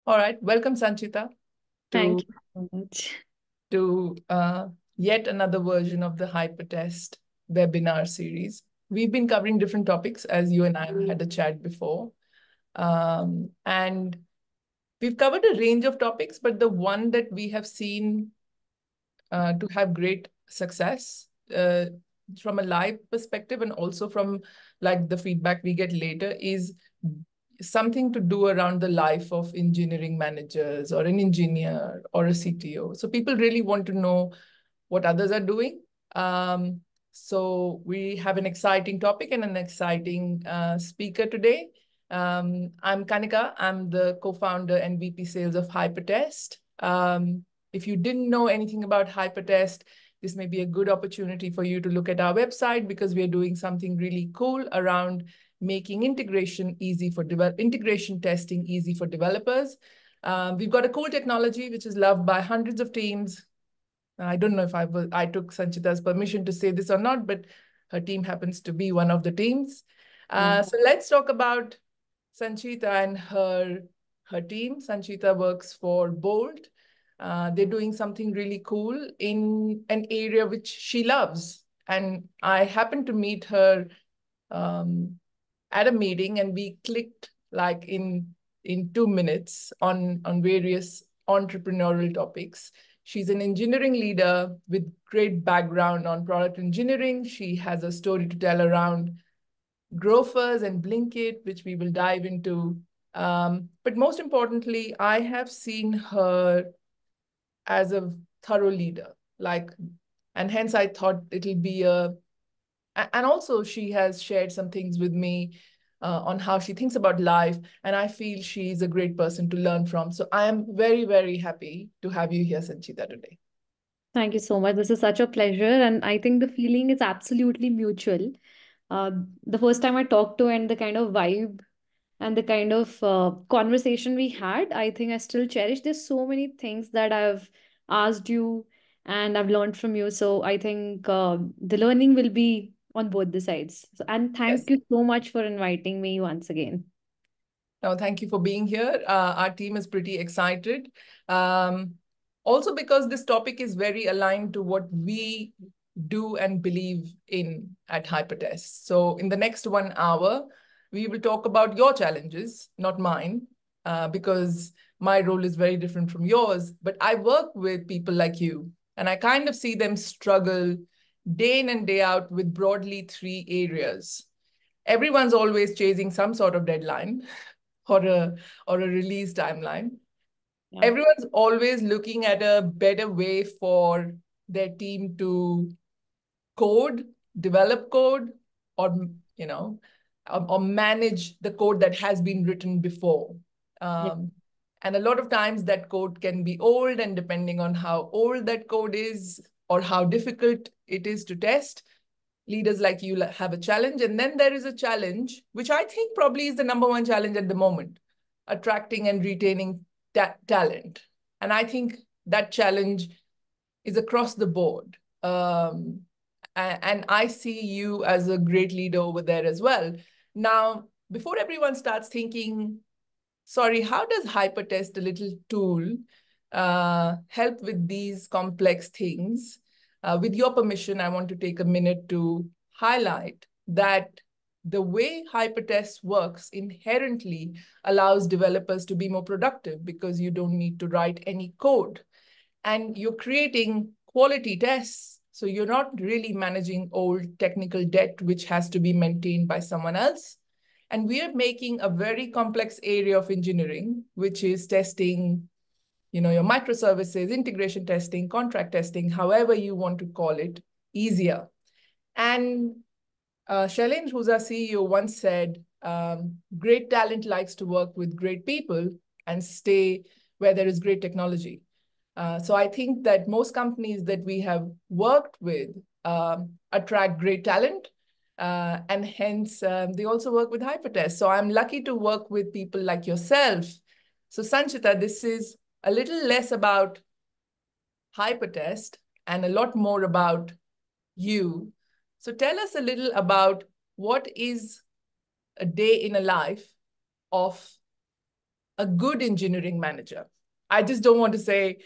All right, welcome Sanchita to Thank you so much. to yet another version of the HyperTest webinar series. We've been covering different topics as you and I had a chat before, and we've covered a range of topics, but the one that we have seen to have great success from a live perspective and also from like the feedback we get later is something to do around the life of engineering managers or an engineer or a CTO. So people really want to know what others are doing. So we have an exciting topic and an exciting speaker today. I'm Kanika. I'm the co-founder and VP Sales of HyperTest. If you didn't know anything about HyperTest, this may be a good opportunity for you to look at our website because we are doing something really cool around making integration testing easy for developers. We've got a cool technology which is loved by hundreds of teams. I don't know if I took Sanchita's permission to say this or not, but her team happens to be one of the teams. Yeah. So let's talk about Sancheeta and her team. Sancheeta works for Bolt. They're doing something really cool in an area which she loves. And I happened to meet her um, at a meeting, and we clicked like in 2 minutes on various entrepreneurial topics. She's an engineering leader with great background on product engineering. She has a story to tell around Grofers and Blinkit, which we will dive into. But most importantly, I have seen her as a thorough leader, and hence I thought it'll be and also she has shared some things with me on how she thinks about life, and I feel she's a great person to learn from. So I am very, very happy to have you here, Sanchita, today. Thank you so much. This is such a pleasure. And I think the feeling is absolutely mutual. Uh, the first time I talked to and the kind of vibe and the kind of conversation we had, I think I still cherish. There's so many things that I've asked you and I've learned from you. So I think the learning will be on both the sides. And thank Yes. you so much for inviting me once again. No, thank you for being here. Our team is pretty excited. Um, Also because this topic is very aligned to what we do and believe in at HyperTest. So in the next 1 hour, we will talk about your challenges, not mine, because my role is very different from yours. But I work with people like you, and I kind of see them struggle day in and day out with broadly three areas. Everyone's always chasing some sort of deadline or a release timeline. Yeah. Everyone's always looking at a better way for their team to code, develop code, or or manage the code that has been written before. Yeah. Um, and a lot of times that code can be old, and depending on how old that code is or how difficult it is to test, leaders like you have a challenge. And then there is a challenge, which I think probably is the number one challenge at the moment, attracting and retaining talent. And I think that challenge is across the board. And I see you as a great leader over there as well. Now, before everyone starts thinking, sorry, how does HyperTest, a little tool, help with these complex things? With your permission, I want to take a minute to highlight that the way HyperTest works inherently allows developers to be more productive because you don't need to write any code. And you're creating quality tests. So you're not really managing old technical debt, which has to be maintained by someone else. And we are making a very complex area of engineering, which is testing, your microservices, integration testing, contract testing, however you want to call it, easier. And Shailendra, who's our CEO, once said, great talent likes to work with great people and stay where there is great technology. So I think that most companies that we have worked with attract great talent, and hence they also work with HyperTest. So I'm lucky to work with people like yourself. So Sanchita, this is a little less about HyperTest and a lot more about you. So tell us a little about what is a day in a life of a good engineering manager? I just don't want to say,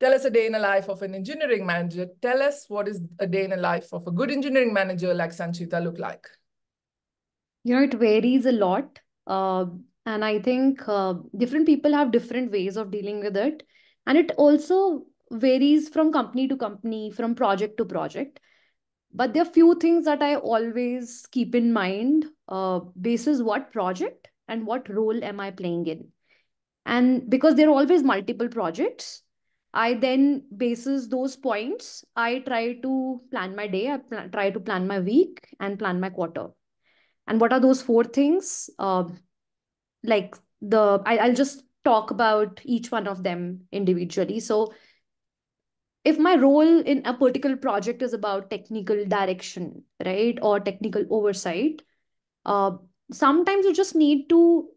tell us a day in the life of an engineering manager. Tell us what is a day in the life of a good engineering manager like Sancheeta look like? It varies a lot. Uh, and I think different people have different ways of dealing with it. And it also varies from company to company, from project to project. But there are few things that I always keep in mind, basis what project and what role am I playing in. And because there are always multiple projects, I then basis those points, I try to plan my day, try to plan my week and plan my quarter. And what are those four things? Like I'll just talk about each one of them individually. So if my role in a particular project is about technical direction, right, or technical oversight, uh, sometimes you just need to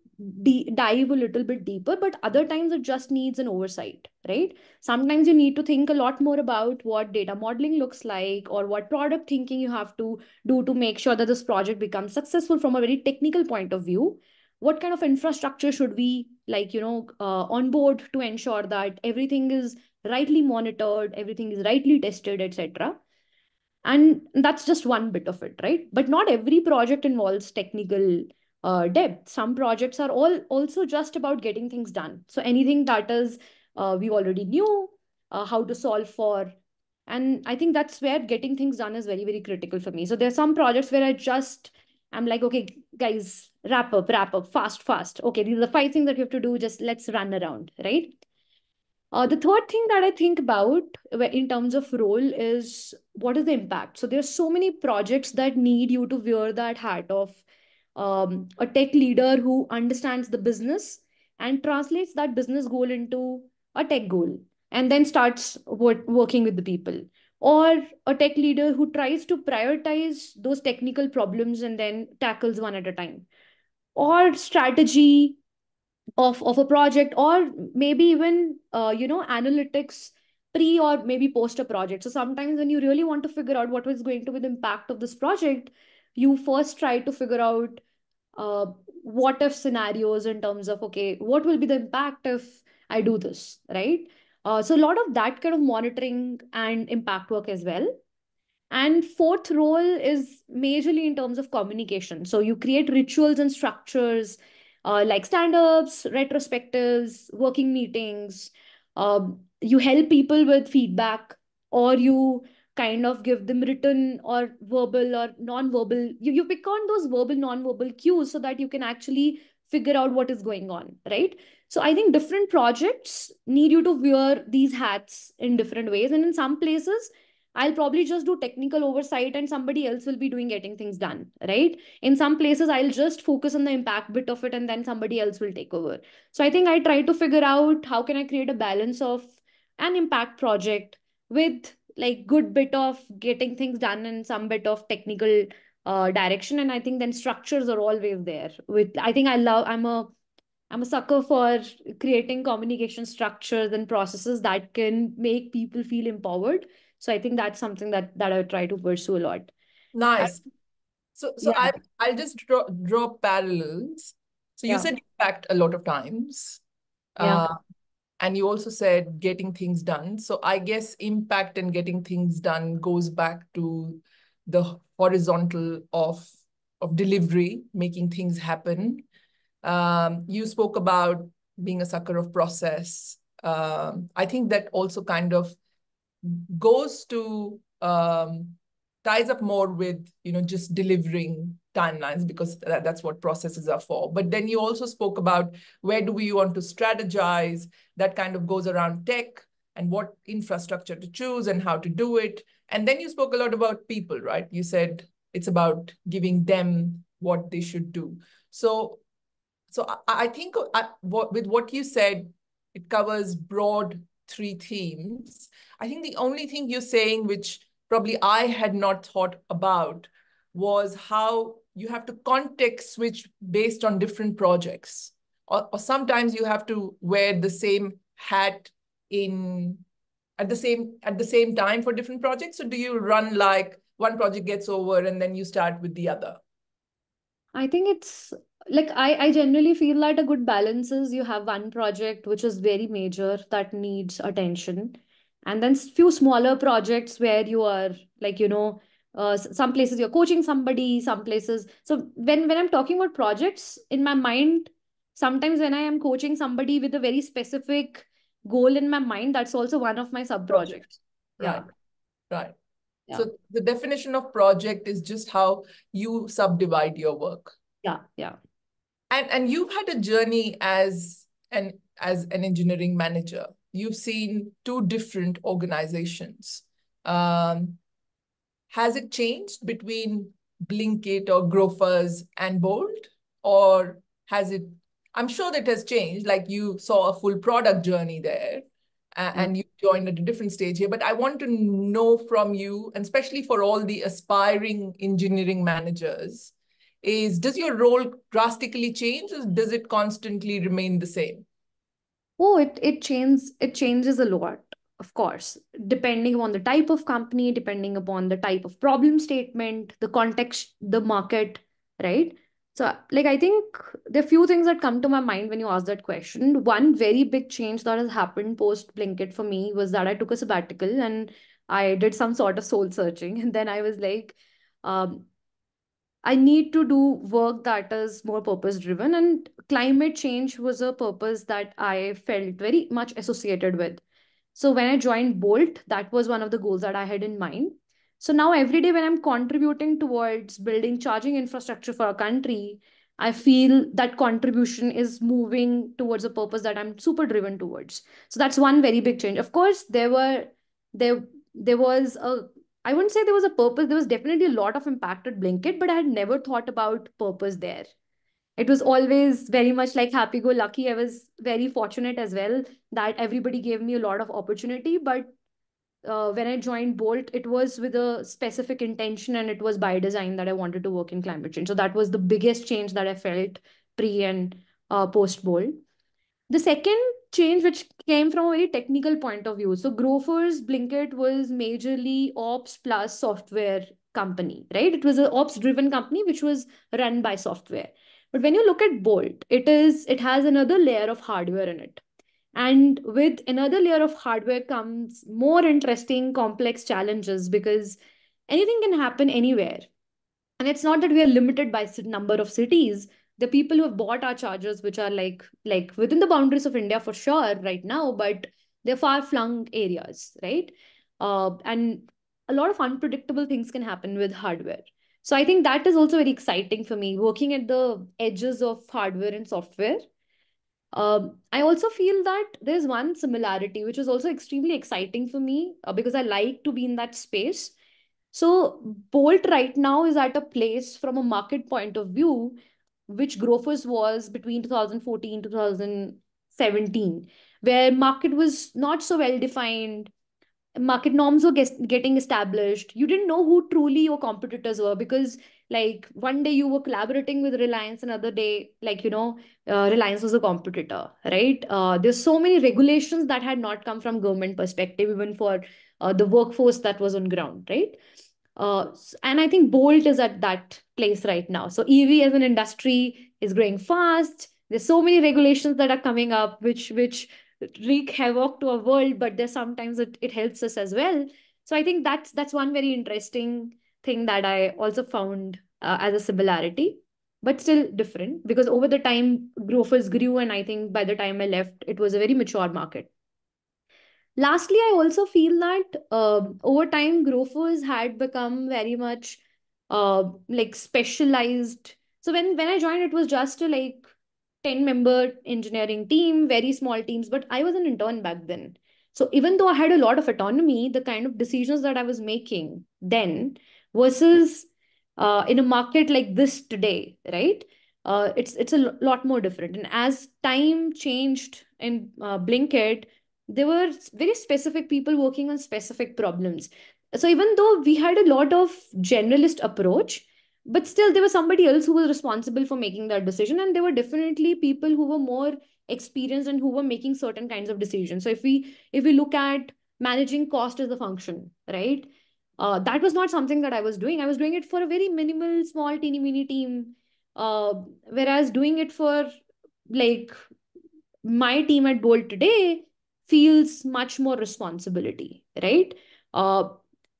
dive a little bit deeper, but other times it just needs an oversight, right? Sometimes you need to think a lot more about what data modeling looks like, or what product thinking you have to do to make sure that this project becomes successful from a very technical point of view. What kind of infrastructure should we onboard to ensure that everything is rightly monitored, everything is rightly tested, etc. And that's just one bit of it, right? But not every project involves technical depth. Some projects are all also just about getting things done. So anything that is we already knew how to solve for. And I think that's where getting things done is very, very critical for me. So there are some projects where I'm like, okay, guys, wrap up, fast, fast. Okay, these are the five things that you have to do. Just let's run around, right? The third thing that I think about in terms of role is what is the impact. So there's so many projects that need you to wear that hat of a tech leader who understands the business and translates that business goal into a tech goal, and then starts working with the people. Or a tech leader who tries to prioritize those technical problems and then tackles one at a time. Or strategy of a project, or maybe even analytics pre or maybe post a project. So sometimes when you really want to figure out what was going to be the impact of this project, you first try to figure out uh, what if scenarios in terms of, okay, what will be the impact if I do this, right? So a lot of that kind of monitoring and impact work as well. And fourth role is majorly in terms of communication. So you create rituals and structures like stand-ups, retrospectives, working meetings. You help people with feedback, or you kind of give them written or verbal or non-verbal. You pick on those verbal, non-verbal cues so that you can actually figure out what is going on, right? So I think different projects need you to wear these hats in different ways. And in some places, I'll probably just do technical oversight and somebody else will be doing getting things done, right? In some places, I'll just focus on the impact bit of it and then somebody else will take over. So I think I try to figure out how can I create a balance of an impact project with like good bit of getting things done and some bit of technical direction. And I think then structures are always there. With I think I'm a sucker for creating communication structures and processes that can make people feel empowered. So I think that's something that I try to pursue a lot. And Nice. So yeah, I'll just draw parallels. So you yeah, said impact a lot of times. yeah. Uh, and you also said getting things done. So I guess impact and getting things done goes back to the horizontal of delivery, making things happen. You spoke about being a sucker of process. I think that also kind of goes to ties up more with just delivering timelines, because that's what processes are for. But then you also spoke about where do we want to strategize. That kind of goes around tech and what infrastructure to choose and how to do it. And then you spoke a lot about people, right? You said it's about giving them what they should do. So I think with what you said, it covers broad three themes. I think the only thing you're saying, which probably I had not thought about, was how you have to context switch based on different projects. Or sometimes you have to wear the same hat in at the same time for different projects. So do you run like one project gets over and then you start with the other? I think like I generally feel that a good balance is you have one project which is very major that needs attention, and then few smaller projects where you are like, some places you're coaching somebody, some places. So when I'm talking about projects in my mind, sometimes when I am coaching somebody with a very specific goal in my mind, that's also one of my sub Project. projects. Right, Yeah, right. yeah, So the definition of project is just how you subdivide your work. yeah, yeah. And you've had a journey as an engineering manager. You've seen two different organizations. Um, has it changed between Blinkit or Grofers and Bolt? Or has it, I'm sure that has changed, like you saw a full product journey there Yeah. and you joined at a different stage here. But I want to know from you, and especially for all the aspiring engineering managers, is does your role drastically change or does it constantly remain the same? Oh, it changes a lot, of course, depending upon the type of company, depending upon the type of problem statement, the context, the market, right? So, like, I think there are few things that come to my mind when you ask that question. One very big change that has happened post Blinkit for me was that I took a sabbatical and I did some sort of soul searching, and then I was like, um, I need to do work that is more purpose driven. And climate change was a purpose that I felt very much associated with. So when I joined Bolt, that was one of the goals that I had in mind. So now every day when I'm contributing towards building charging infrastructure for our country, I feel that contribution is moving towards a purpose that I'm super driven towards. So that's one very big change. Of course, there there was a I wouldn't say there was a purpose. There was definitely a lot of impact at Blinkit, but I had never thought about purpose there. It was always very much like happy go lucky. I was very fortunate as well that everybody gave me a lot of opportunity. But when I joined Bolt, it was with a specific intention and it was by design that I wanted to work in climate change. So that was the biggest change that I felt pre and post Bolt. The second change, which came from a very technical point of view. So Grofers Blinkit was majorly ops plus software company, right? It was an ops driven company which was run by software. But when you look at Bolt, it has another layer of hardware in it. And with another layer of hardware comes more interesting, complex challenges because anything can happen anywhere. And it's not that we are limited by number of cities. The people who have bought our chargers, which are like within the boundaries of India for sure right now, but they're far flung areas, right? And a lot of unpredictable things can happen with hardware. So I think that is also very exciting for me, working at the edges of hardware and software. I also feel that there's one similarity which is also extremely exciting for me because I like to be in that space. So Bolt right now is at a place from a market point of view, which Grofers was between 2014 to 2017, where market was not so well defined, market norms were getting established. You didn't know who truly your competitors were because like one day you were collaborating with Reliance, another day Reliance was a competitor, right? There's so many regulations that had not come from government perspective even for the workforce that was on ground, right? And I think Bolt is at that place right now. So EV as an industry is growing fast. There's so many regulations that are coming up, which wreak havoc to our world, but there's sometimes it helps us as well. So I think that's one very interesting thing that I also found as a similarity, but still different because over the time Grofers grew, and I think by the time I left, it was a very mature market. Lastly, I also feel that over time, Grofers had become very much like specialized. So when I joined, it was just a like 10-member engineering team, very small teams, but I was an intern back then. So even though I had a lot of autonomy, the kind of decisions that I was making then versus in a market like this today, right? It's a lot more different. And as time changed in Blinkit, there were very specific people working on specific problems. So even though we had a lot of generalist approach, but still there was somebody else who was responsible for making that decision, and there were definitely people who were more experienced and who were making certain kinds of decisions. So if we look at managing cost as a function, right? That was not something that I was doing. I was doing it for a very minimal, small, teeny, mini team. Uh, Whereas doing it for like my team at Bolt today feels much more responsibility, right? Uh,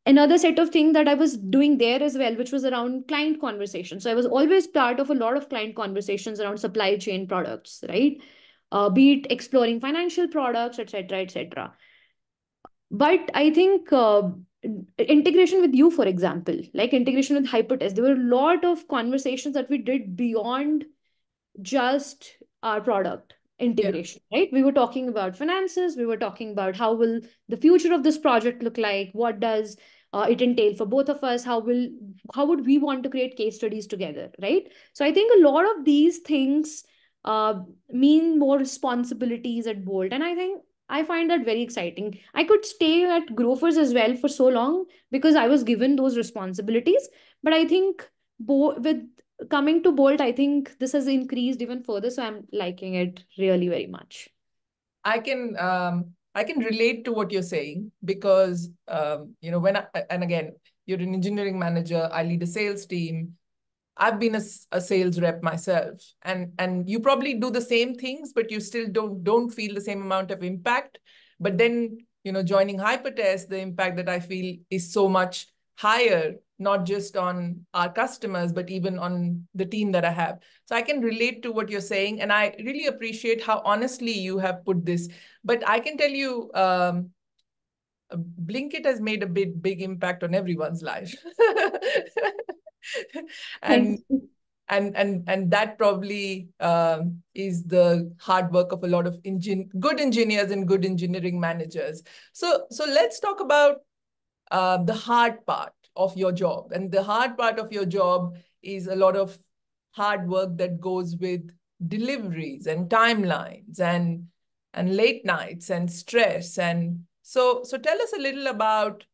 Another set of thing that I was doing there as well, which was around client conversations. So I was always part of a lot of client conversations around supply chain products, right? Be it exploring financial products, etc., etc. But I think integration with you, for example, like integration with HyperTest, there were a lot of conversations that we did beyond just our product Yeah. integration, right? We were talking about finances, we were talking about how will the future of this project look like, what does it entail for both of us, how would we want to create case studies together, right? So I think a lot of these things mean more responsibilities at Bolt, and I think I find that very exciting. I could stay at Grofers as well for so long because I was given those responsibilities, but I think with coming to Bolt, I think this has increased even further. So I'm liking it really very much. I can relate to what you're saying because when and again, you're an engineering manager, I lead a sales team. I've been a sales rep myself, and you probably do the same things, but you still don't feel the same amount of impact. But then, joining Hypertest, the impact that I feel is so much higher, not just on our customers, but even on the team that I have. So I can relate to what you're saying, and I really appreciate how honestly you have put this. But I can tell you, Blinkit has made a big impact on everyone's life. Thank and you. and that probably is the hard work of a lot of good engineers and good engineering managers. So let's talk about the hard part of your job. And the hard part of your job is a lot of hard work that goes with deliveries and timelines and late nights and stress. And so tell us a little about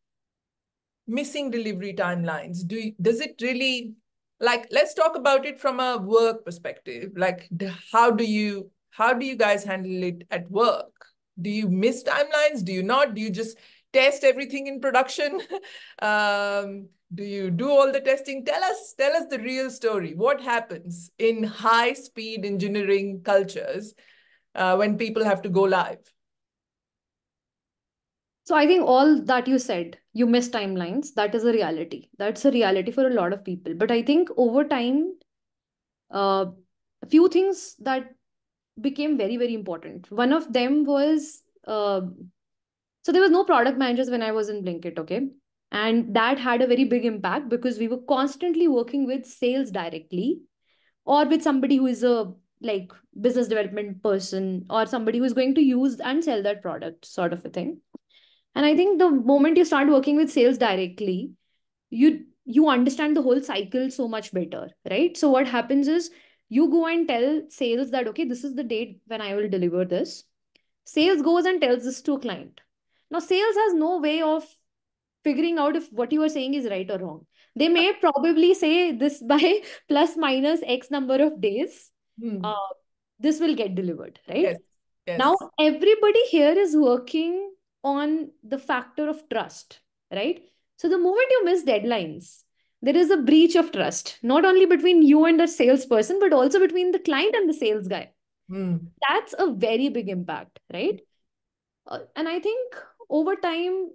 missing delivery timelines. Does it really, like, let's talk about it from a work perspective. Like, how do you guys handle it at work? Do you miss timelines? Do you not? Do you just test everything in production? Do you do all the testing? Tell us the real story. What happens in high speed engineering cultures when people have to go live? So I think all that you said, you miss timelines. That is a reality. That's a reality for a lot of people. But I think over time, uh, a few things that became very, very important. One of them was so there was no product managers when I was in Blinkit, okay? And that had a very big impact because we were constantly working with sales directly or with somebody who is a like business development person or somebody who is going to use and sell that product sort of a thing. And I think the moment you start working with sales directly, you understand the whole cycle so much better, right? So what happens is you go and tell sales that okay, this is the date when I will deliver this. Sales goes and tells this to a client. Now sales has no way of figuring out if what you are saying is right or wrong. They may probably say this by plus minus X number of days, uh, Hmm. this will get delivered, right? Yes, Now, yes. everybody here is working on the factor of trust, right? So, the moment you miss deadlines, there is a breach of trust, not only between you and the salesperson, but also between the client and the sales guy. Hmm. That's a very big impact, right? And I think over time,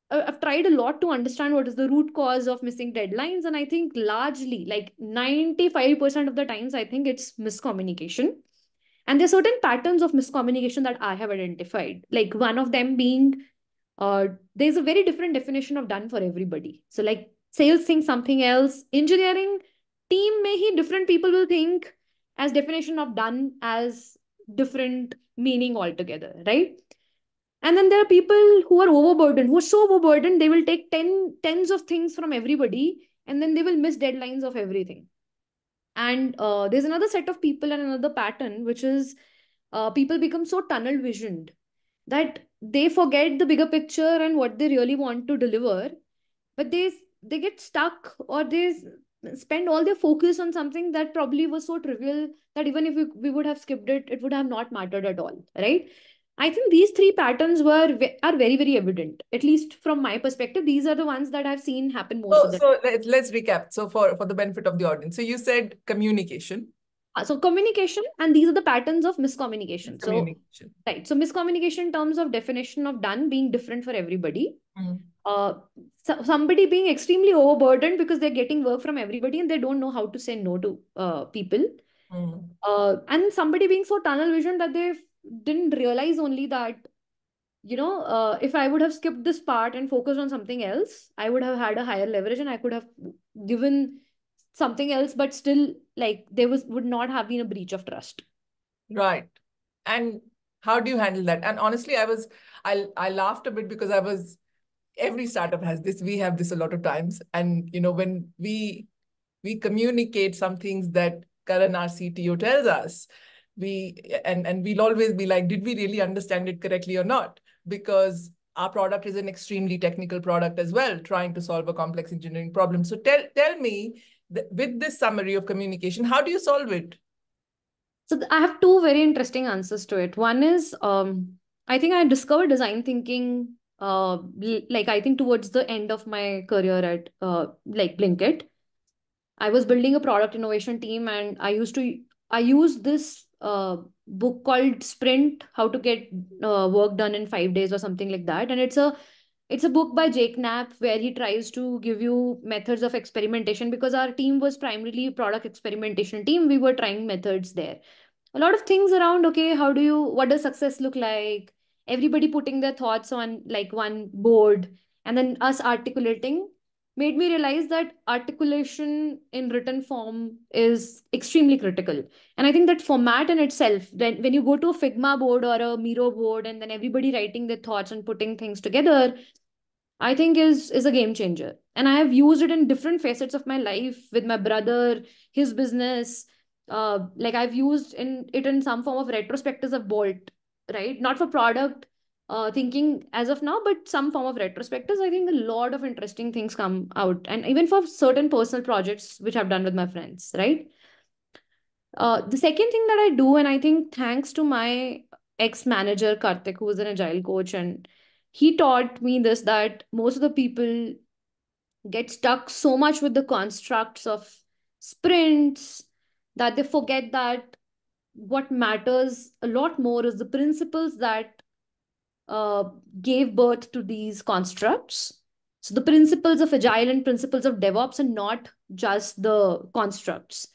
I've tried a lot to understand what is the root cause of missing deadlines. And I think largely, like 95% of the times, I think it's miscommunication. And there's certain patterns of miscommunication that I have identified. Like one of them being there's a very different definition of done for everybody. So like sales think something else, engineering team may he different people will think as definition of done as different meaning altogether, right? And then there are people who are overburdened, who are so overburdened, they will take tens of things from everybody and then they will miss deadlines of everything. And there's another set of people and another pattern, which is people become so tunnel visioned that they forget the bigger picture and what they really want to deliver, but they get stuck or they spend all their focus on something that probably was so trivial that even if we would have skipped it, it would have not mattered at all, right? I think these three patterns are very, very evident. At least from my perspective, these are the ones that I've seen happen most of So, the time. so let's recap. So for the benefit of the audience, so you said communication. So communication, and these are the patterns of miscommunication. So, Communication. right. So miscommunication in terms of definition of done being different for everybody. Mm. Uh, Somebody being extremely overburdened because they're getting work from everybody and they don't know how to say no to people. Mm. And somebody being so tunnel vision that they didn't realize only that, if I would have skipped this part and focused on something else, I would have had a higher leverage and I could have given something else, but still, like, there would not have been a breach of trust. Right. And how do you handle that? And honestly, I laughed a bit because every startup has this. We have this a lot of times. And when we communicate some things that Karan, our CTO, tells us, and we'll always be like, did we really understand it correctly or not? Because our product is an extremely technical product as well, trying to solve a complex engineering problem. So tell me, with this summary of communication, how do you solve it? So I have two very interesting answers to it. One is, I think I discovered design thinking, like, I think towards the end of my career at like Blinkit. I was building a product innovation team, and I used this book called Sprint: How to Get Work Done in 5 Days or something like that. And it's a book by Jake Knapp where he tries to give you methods of experimentation, because our team was primarily product experimentation team. We were trying methods there, a lot of things around, okay, what does success look like, everybody putting their thoughts on like one board, and then us articulating, made me realize that articulation in written form is extremely critical. And I think that format in itself, when you go to a Figma board or a Miro board and then everybody writing their thoughts and putting things together, I think is a game changer. And I have used it in different facets of my life, with my brother, his business. Like, I've used it in some form of retrospectives of Bolt, right? Not for product thinking as of now, but some form of retrospectives. I think a lot of interesting things come out, and even for certain personal projects which I've done with my friends, right? The second thing that I do, and I think thanks to my ex-manager Karthik, who was an agile coach, and he taught me this, that most of the people get stuck so much with the constructs of sprints that they forget that what matters a lot more is the principles that uh, gave birth to these constructs. So the principles of agile and principles of DevOps, and not just the constructs.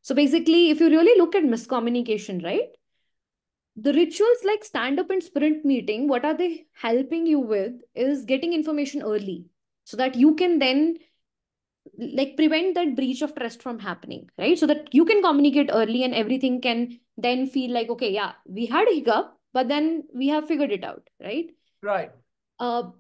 So basically, if you really look at miscommunication, right? The rituals like stand up and sprint meeting, what are they helping you with is getting information early so that you can then like prevent that breach of trust from happening, right? So that you can communicate early and everything can then feel like, okay, yeah, we had a hiccup, but then we have figured it out, right? Right. uh,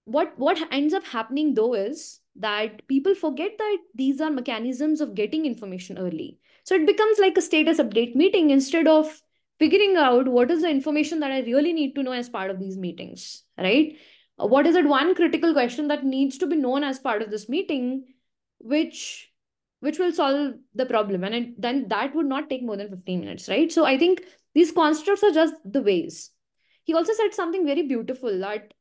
what ends up happening though is that people forget that these are mechanisms of getting information early. So it becomes like a status update meeting instead of figuring out what is the information that I really need to know as part of these meetings, right? What is that one critical question that needs to be known as part of this meeting, which will solve the problem, and then that would not take more than 15 minutes, right? So I think these constructs are just the ways. He also said something very beautiful, that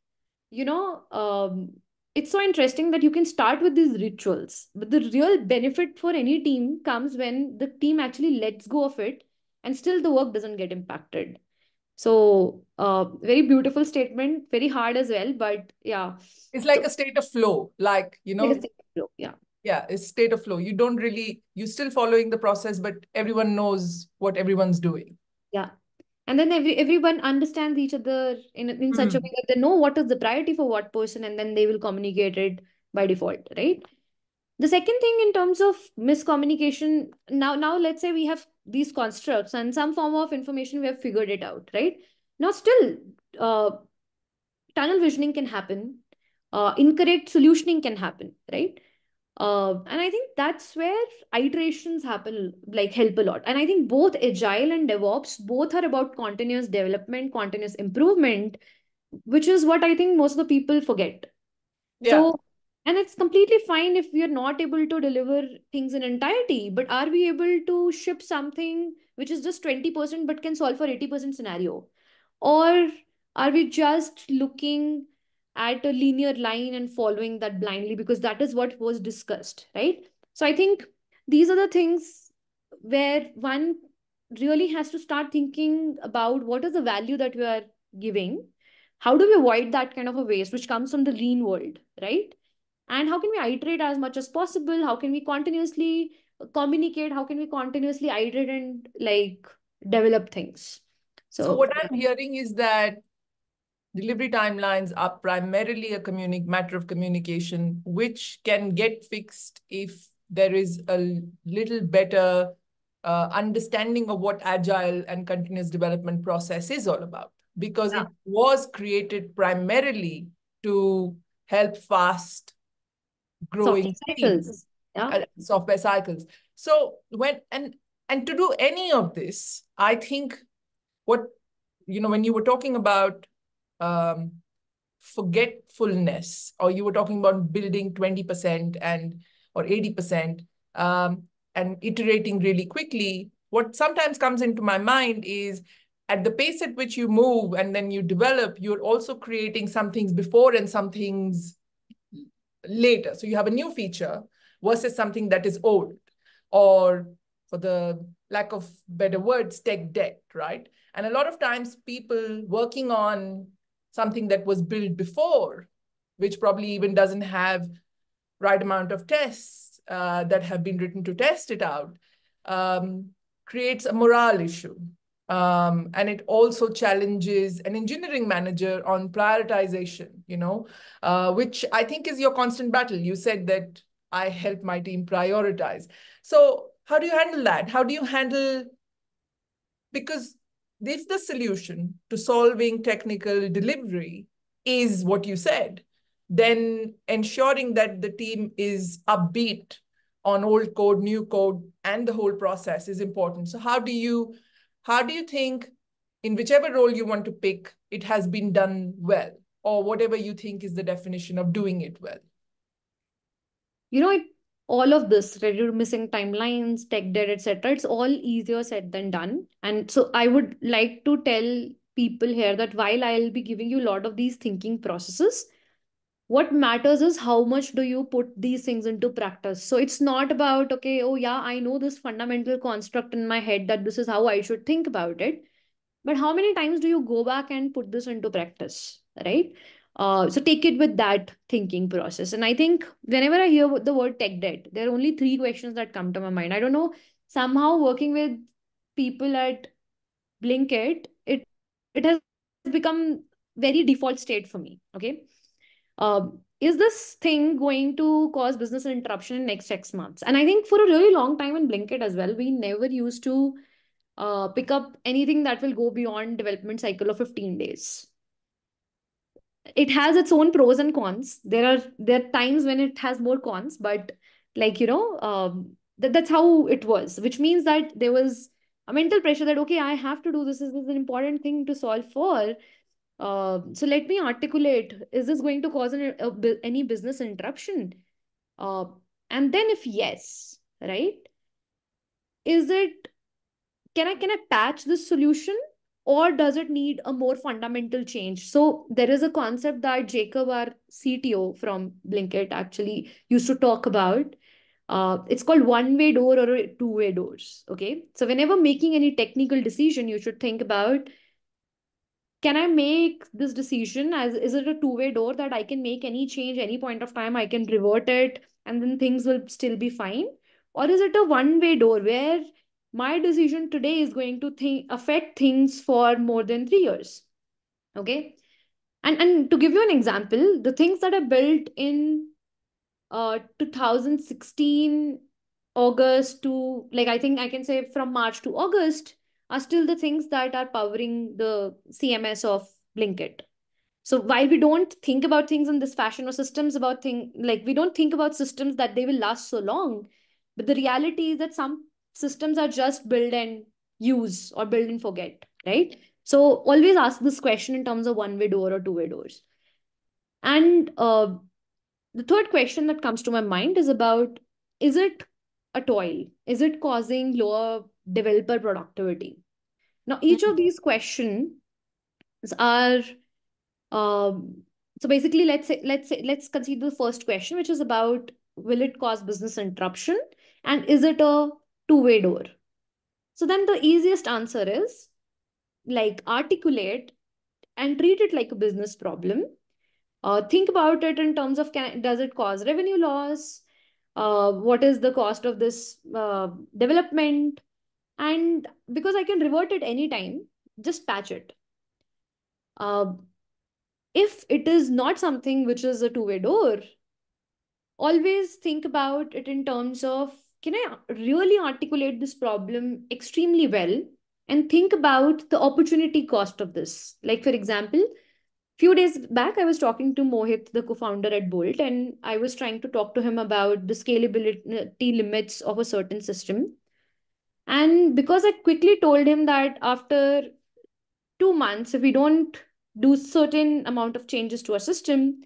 you know, it's so interesting that you can start with these rituals, but the real benefit for any team comes when the team actually lets go of it and still the work doesn't get impacted. So, very beautiful statement, very hard as well, but yeah. It's like a So, state of flow, like, like a state of flow, yeah. yeah, it's state of flow. You're still following the process, but everyone knows what everyone's doing. Yeah. And then everyone understands each other in such a way Mm. that they know what is the priority for what person, and then they will communicate it by default, right? The second thing in terms of miscommunication, now let's say we have these constructs and some form of information, we have figured it out, right? Now still, uh, tunnel visioning can happen, incorrect solutioning can happen, right? And I think that's where iterations happen, like help a lot. And I think both agile and DevOps both are about continuous development, continuous improvement, which is what I think most of the people forget. Yeah. So, and it's completely fine if we are not able to deliver things in entirety, but are we able to ship something which is just 20% but can solve for 80% scenario? Or Are we just looking at a linear line and following that blindly because that is what was discussed, right? So I think these are the things where one really has to start thinking about what is the value that we are giving. How do we avoid that kind of a waste which comes from the lean world, right? And how can we iterate as much as possible? How can we continuously communicate? How can we continuously iterate and like develop things? So So what I'm hearing is that delivery timelines are primarily a matter of communication, which can get fixed if there is a little better understanding of what agile and continuous development process is all about, because yeah, it was created primarily to help fast growing software teams, cycles. Yeah. software cycles. So and to do any of this, I think what, when you were talking about um, forgetfulness, or you were talking about building 20% and or 80%, and iterating really quickly, what sometimes comes into my mind is at the pace at which you move and then you develop, you're also creating some things before and some things later. So you have a new feature versus something that is old, or for the lack of better words, tech debt, right? And a lot of times people working on something that was built before, which probably even doesn't have right amount of tests that have been written to test it out, um, creates a morale issue. And it also challenges an engineering manager on prioritization, which I think is your constant battle. You said that I help my team prioritize. So how do you handle that? How do you handle, because if the solution to solving technical delivery is what you said, then ensuring that the team is upbeat on old code, new code, and the whole process is important. So how do you think, in whichever role you want to pick, it has been done well, or whatever you think is the definition of doing it well? You know, all of this, right? You're missing timelines, tech debt, etc. It's all easier said than done. And so I would like to tell people here that while I'll be giving you a lot of these thinking processes, what matters is how much do you put these things into practice. So it's not about, okay, oh yeah, I know this fundamental construct in my head that this is how I should think about it, but how many times do you go back and put this into practice, right? So take it with that thinking process. And I think whenever I hear the word tech debt, there are only three questions that come to my mind. I don't know, somehow working with people at Blinkit, it has become very default state for me. Okay. Is this thing going to cause business interruption in next 6 months? And I think for a really long time in Blinkit as well, we never used to pick up anything that will go beyond development cycle of 15 days. It has its own pros and cons. There are times when it has more cons, but like that's how it was, which means that there was a mental pressure that okay, I have to do this. This is an important thing to solve for. So let me articulate: is this going to cause any business interruption? Uh, and then if yes, right, is it can I patch this solution, or does it need a more fundamental change? So there is a concept that Jacob, our CTO from Blinkit, actually used to talk about. It's called one-way door or two-way doors. Okay, so whenever making any technical decision, you should think about, can I make this decision as, is it a two-way door that I can make any change any point of time, I can revert it and then things will still be fine? Or is it a one-way door where my decision today is going to affect things for more than 3 years? Okay. And to give you an example, the things that are built in 2016 August to, like, I think I can say from March to August are still the things that are powering the CMS of Blinkit. So while we don't think about things in this fashion, or systems about thing, like we don't think about systems that they will last so long, but the reality is that some systems are just build and use or build and forget, right? So always ask this question in terms of one-way door or two-way doors. And the third question that comes to my mind is about, is it a toil? Is it causing lower developer productivity? Now, each of these questions are So basically, let's consider the first question, which is about, will it cause business interruption, and is it a two-way door? So then the easiest answer is, like, articulate and treat it like a business problem. Think about it in terms of, does it cause revenue loss? What is the cost of this development? And because I can revert it anytime, just patch it. Uh, if it is not something which is a two-way door, always think about it in terms of, can I really articulate this problem extremely well, and think about the opportunity cost of this. Like, for example, few days back, I was talking to Mohit, the co-founder at Bolt, and I was trying to talk to him about the scalability limits of a certain system. And because I quickly told him that after 2 months, if we don't do certain amount of changes to our system,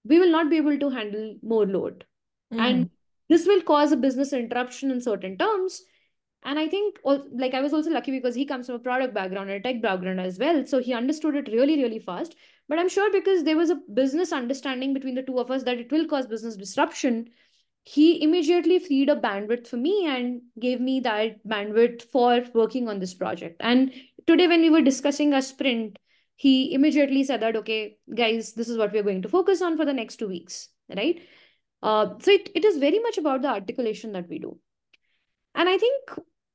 we will not be able to handle more load. And this will cause a business interruption in certain terms. And I think, like, I was also lucky because he comes from a product background and a tech background as well. So he understood it really, really fast. But I'm sure because there was a business understanding between the two of us that it will cause business disruption, he immediately freed up bandwidth for me and gave me that bandwidth for working on this project. And today, when we were discussing a sprint, he immediately said that, okay, guys, this is what we're going to focus on for the next 2 weeks, right? So it is very much about the articulation that we do. And I think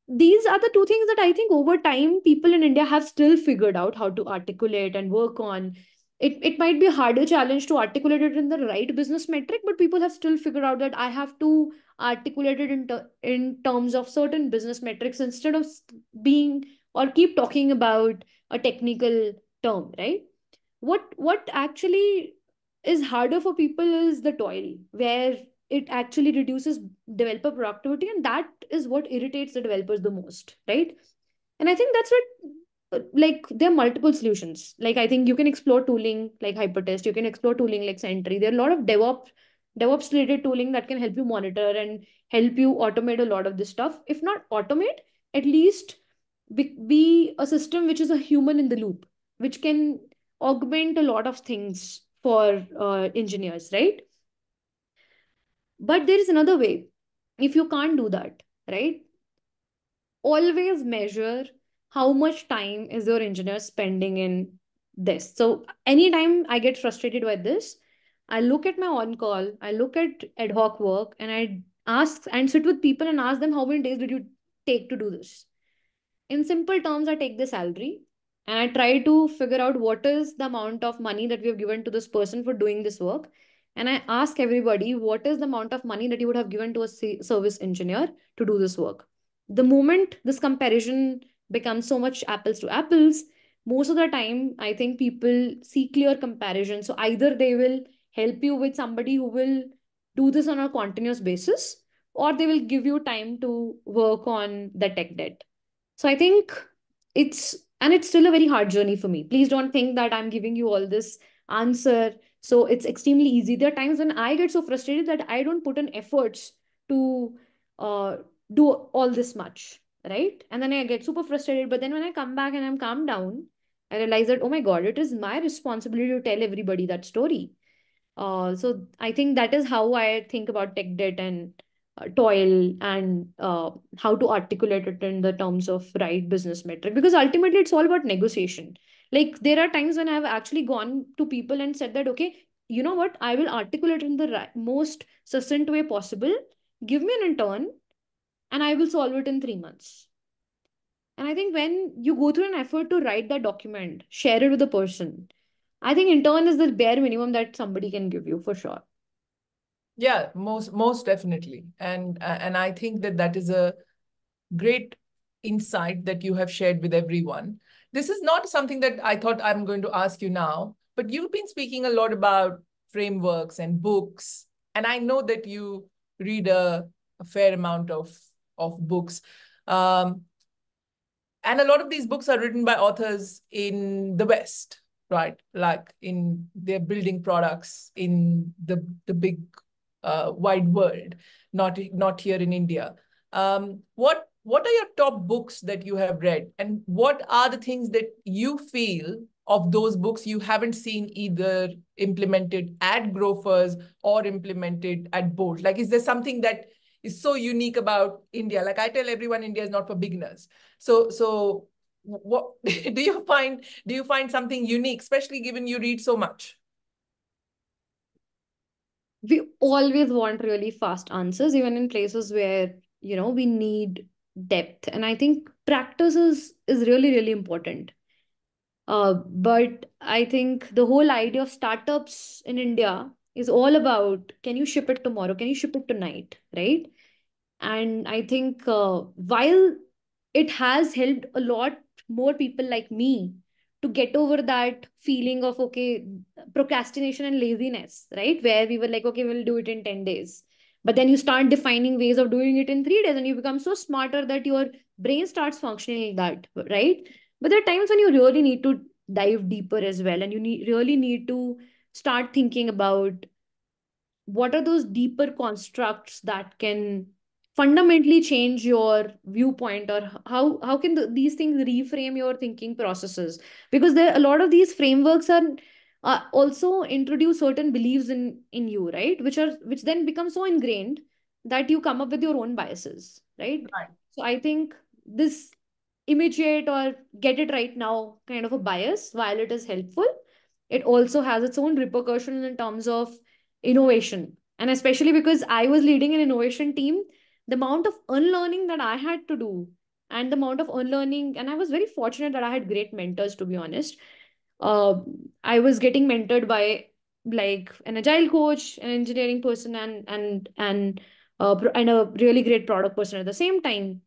these are the two things that I think over time people in India have still figured out how to articulate and work on. It might be a harder challenge to articulate it in the right business metric, but people have still figured out that I have to articulate it in terms of certain business metrics instead of being or keep talking about a technical term, right? What actually is harder for people is the toil, where it actually reduces developer productivity, and that is what irritates the developers the most, right? And I think that's what, like, there are multiple solutions. Like, I think you can explore tooling like HyperTest, you can explore tooling like Sentry. There are a lot of DevOps related tooling that can help you monitor and help you automate a lot of this stuff. If not automate, at least be a system which is a human in the loop, which can augment a lot of things for engineers, right? But there is another way. If you can't do that, right? Always measure how much time is your engineer spending in this. So anytime I get frustrated with this, I look at my on call, I look at ad hoc work, and I ask and sit with people and ask them, how many days did you take to do this? In simple terms, I take the salary and I try to figure out what is the amount of money that we have given to this person for doing this work. And I ask everybody, what is the amount of money that you would have given to a service engineer to do this work? The moment this comparison becomes so much apples to apples, most of the time, I think people see clear comparison. So either they will help you with somebody who will do this on a continuous basis, or they will give you time to work on the tech debt. So I think it's still a very hard journey for me. Please don't think that I'm giving you all this answer. So it's extremely easy. There are times when I get so frustrated that I don't put in efforts to do all this much, right? And then I get super frustrated. But then when I come back and I'm calmed down, I realize that, oh my God, it is my responsibility to tell everybody that story. So I think that is how I think about tech debt and toil, and how to articulate it in the terms of right business metric, because ultimately it's all about negotiation. Like, there are times when I've actually gone to people and said that, okay, you know what, I will articulate in the most succinct way possible, give me an intern, and I will solve it in 3 months. And I think when you go through an effort to write that document, share it with the person, I think intern is the bare minimum that somebody can give you for sure. Yeah, most definitely. And I think that that is a great insight that you have shared with everyone. This is not something that I thought I'm going to ask you now, but you've been speaking a lot about frameworks and books, and I know that you read a fair amount of books. And a lot of these books are written by authors in the West, right? Like they're building products in the big wide world, not here in India. What are your top books that you have read, and what are the things that you feel of those books you haven't seen either implemented at Grofers or implemented at Bolt? Like, is there something that is so unique about India? Like I tell everyone, India is not for beginners. So what do you find something unique, especially given you read so much? We always want really fast answers, even in places where, we need depth. And I think practice is really, really important. But I think the whole idea of startups in India is all about, can you ship it tomorrow? Can you ship it tonight? Right? And I think while it has helped a lot more people like me to get over that feeling of, okay, procrastination and laziness, right? Where we were like, okay, we'll do it in 10 days. But then you start defining ways of doing it in 3 days and you become so smarter that your brain starts functioning like that, right? But there are times when you really need to dive deeper as well. And you really need to start thinking about what are those deeper constructs that can fundamentally change your viewpoint, or how can these things reframe your thinking processes, because there a lot of these frameworks are also introduce certain beliefs in you, right, which then become so ingrained that you come up with your own biases, right? Right. So I think this immediate or get it right now kind of a bias, while it is helpful, it also has its own repercussions in terms of innovation. And especially because I was leading an innovation team, the amount of unlearning that I had to do, and the amount of unlearning, and I was very fortunate that I had great mentors, to be honest. Uh, I was getting mentored by like an agile coach, an engineering person, and a really great product person at the same time.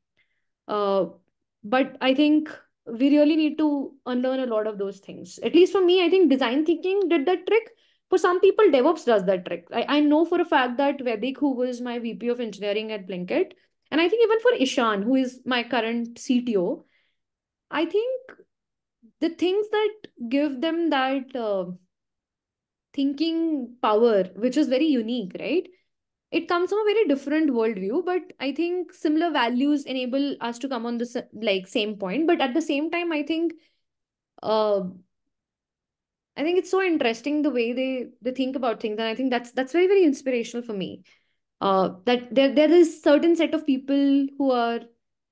Uh, but I think we really need to unlearn a lot of those things. At least for me, I think design thinking did that trick. For some people, DevOps does that trick. I know for a fact that Vedic, who was my VP of engineering at Blinkit, and I think even for Ishan, who is my current CTO, I think the things that give them that thinking power, which is very unique, right? It comes from a very different worldview, but I think similar values enable us to come on the like same point. But at the same time, uh, I think it's so interesting the way they think about things, and I think that's very, very inspirational for me. That there is certain set of people who are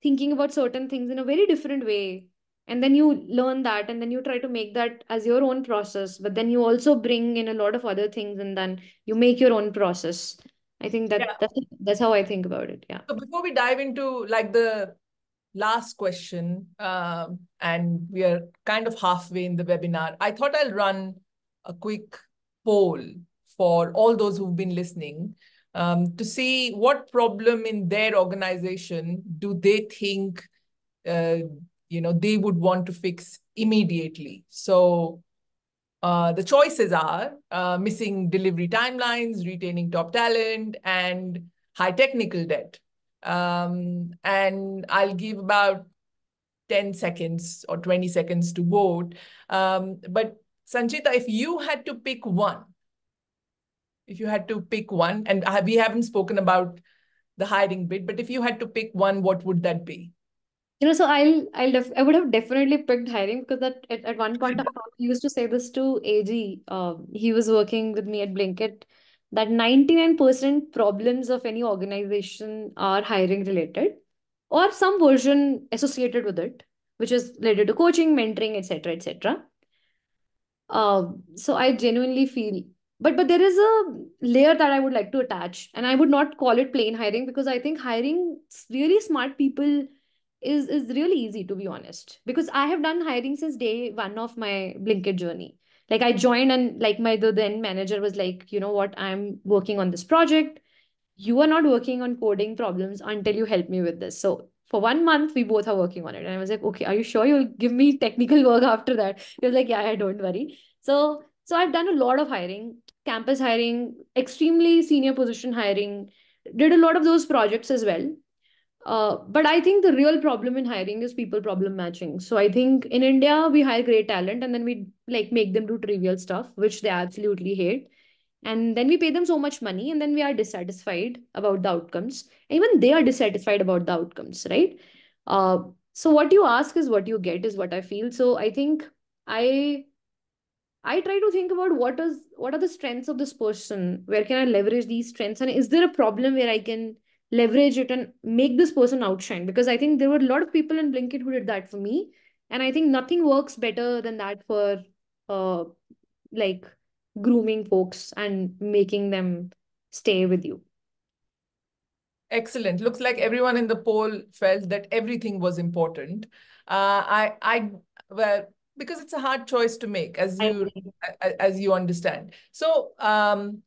thinking about certain things in a very different way, and then you learn that, and then you try to make that as your own process. But then you also bring in a lot of other things, and then you make your own process. I think Yeah. that's how I think about it. Yeah. So before we dive into like the last question, and we are kind of halfway in the webinar, I thought I'll run a quick poll for all those who've been listening, to see what problem in their organization do they think uh, they would want to fix immediately. So the choices are missing delivery timelines, retaining top talent, and high technical debt. And I'll give about 10 seconds or 20 seconds to vote. But Sancheeta, if you had to pick one, and we haven't spoken about the hiring bit, but if you had to pick one, what would that be? So I would have definitely picked hiring, because at one point of time I used to say this to AG. He was working with me at Blinkit, that 99% problems of any organization are hiring related, or some version associated with it, which is related to coaching, mentoring, etc., etc. So I genuinely feel, but there is a layer that I would like to attach, and I would not call it plain hiring, because I think hiring really smart people is really easy, to be honest. Because I have done hiring since day one of my Blinkit journey. Like I joined, and like my the then manager was like, you know what, I'm working on this project. You are not working on coding problems until you help me with this. So for 1 month, we both are working on it. And I was like, okay, are you sure you'll give me technical work after that? He was like, yeah, don't worry. So I've done a lot of hiring, campus hiring, extremely senior position hiring, did a lot of those projects as well. But I think the real problem in hiring is people problem matching. So I think in India, we hire great talent and then we like make them do trivial stuff, which they absolutely hate. And then we pay them so much money and then we are dissatisfied about the outcomes. And even they are dissatisfied about the outcomes, right? So what you ask is what you get, is what I feel. So I think I I try to think about what are the strengths of this person? Where can I leverage these strengths? And is there a problem where I can leverage it and make this person outshine? Because I think there were a lot of people in Blinkit who did that for me. And I think nothing works better than that for uh like grooming folks and making them stay with you. Excellent. Looks like everyone in the poll felt that everything was important. Well, because it's a hard choice to make, I agree. as you understand. So, and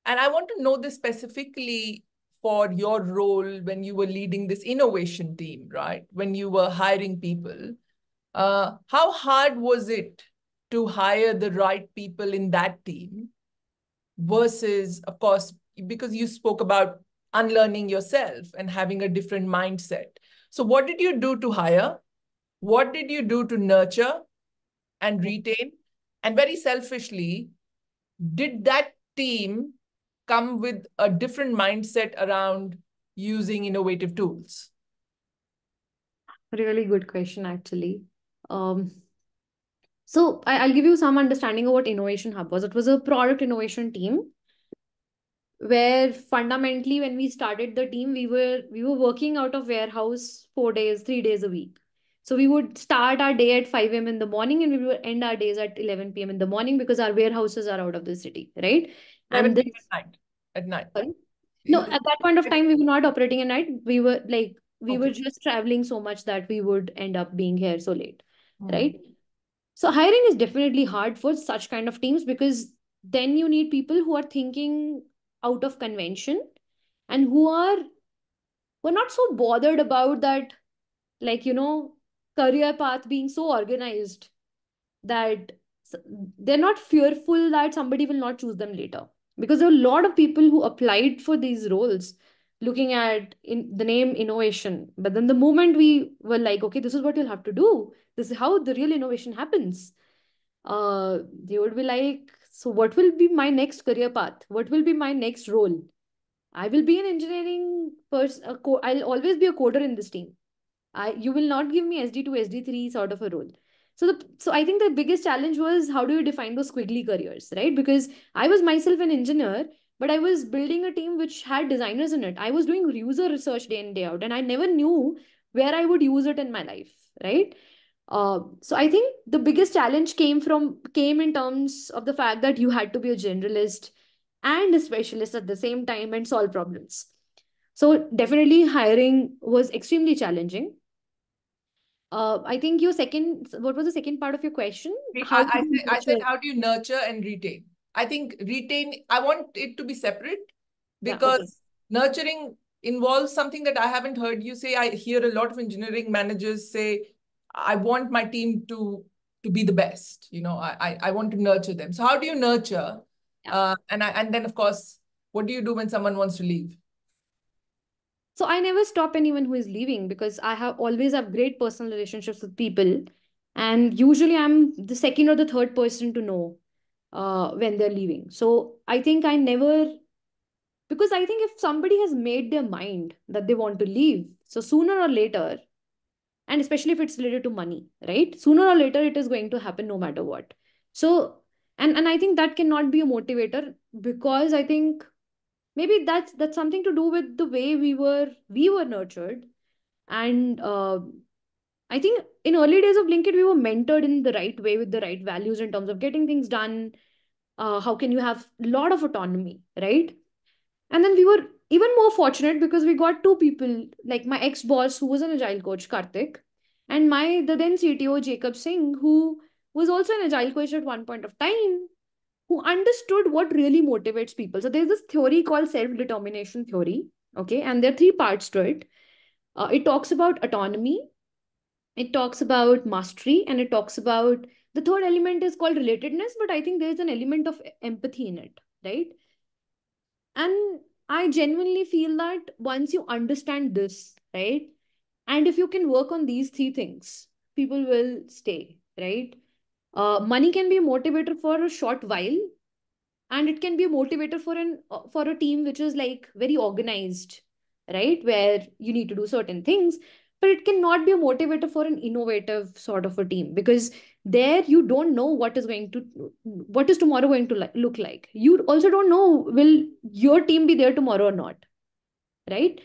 I want to know this specifically for your role when you were leading this innovation team, right? When you were hiring people, how hard was it to hire the right people in that team versus, of course, because you spoke about unlearning yourself and having a different mindset. So, what did you do to hire? What did you do to nurture and retain? And very selfishly, did that team come with a different mindset around using innovative tools? Really good question, actually. Um, so I'll give you some understanding of what Innovation Hub was. It was a product innovation team where fundamentally when we started the team we were working out of warehouse 4 days 3 days a week. So we would start our day at 5 a.m. in the morning and we would end our days at 11 p.m. in the morning because our warehouses are out of the city, right? And 7 p.m. this, at night. At night. sorry? No, at that point of time we were not operating at night. We were Okay. just traveling so much that we would end up being here so late, Hmm. right? So hiring is definitely hard for such kind of teams because then you need people who are thinking out of convention and who are not so bothered about that, like, career path being so organized that they're not fearful that somebody will not choose them later. Because there are a lot of people who applied for these roles looking at in the name innovation. But then the moment we were like, okay, this is what you'll have to do. This is how the real innovation happens. They would be like, so what will be my next career path? What will be my next role? I will be an engineering person. I'll always be a coder in this team. You will not give me SD2, SD3 sort of a role. So I think the biggest challenge was how do you define those squiggly careers, right? Because I was myself an engineer, but I was building a team which had designers in it. I was doing user research day in day out, and I never knew where I would use it in my life, right? So I think the biggest challenge came in terms of the fact that you had to be a generalist and a specialist at the same time and solve problems. So definitely hiring was extremely challenging. I think what was the second part of your question? How did you I said, nurture? how do you nurture and retain? I think retain, I want it to be separate Yeah, okay. because nurturing involves something that I haven't heard you say. I hear a lot of engineering managers say, I want my team to be the best. I want to nurture them. So how do you nurture? Yeah. And then of course, what do you do when someone wants to leave? So I never stop anyone who is leaving because I have always have great personal relationships with people, and usually I'm the second or the third person to know when they're leaving. So I think I never, because I think if somebody has made their mind that they want to leave, so sooner or later, and especially if it's related to money, right? Sooner or later, it is going to happen no matter what. So, and I think that cannot be a motivator because I think maybe that's something to do with the way we were nurtured, and I think in early days of Blinkit, we were mentored in the right way with the right values in terms of getting things done. How can you have a lot of autonomy, right? And then we were even more fortunate because we got two people, like my ex-boss who was an agile coach, Karthik, and the then CTO, Jacob Singh, who was also an agile coach at one point of time, who understood what really motivates people. So there's this theory called self-determination theory, okay? And there are three parts to it. It talks about autonomy, it talks about mastery, and it talks about the third element is called relatedness, but I think there's an element of empathy in it, right? And I genuinely feel that once you understand this, right? And if you can work on these three things, people will stay, right? Money can be a motivator for a short while, and it can be a motivator for a team which is like very organized, right? Where you need to do certain things, but it cannot be a motivator for an innovative sort of a team because there you don't know what is tomorrow going to look like. You also don't know will your team be there tomorrow or not, right?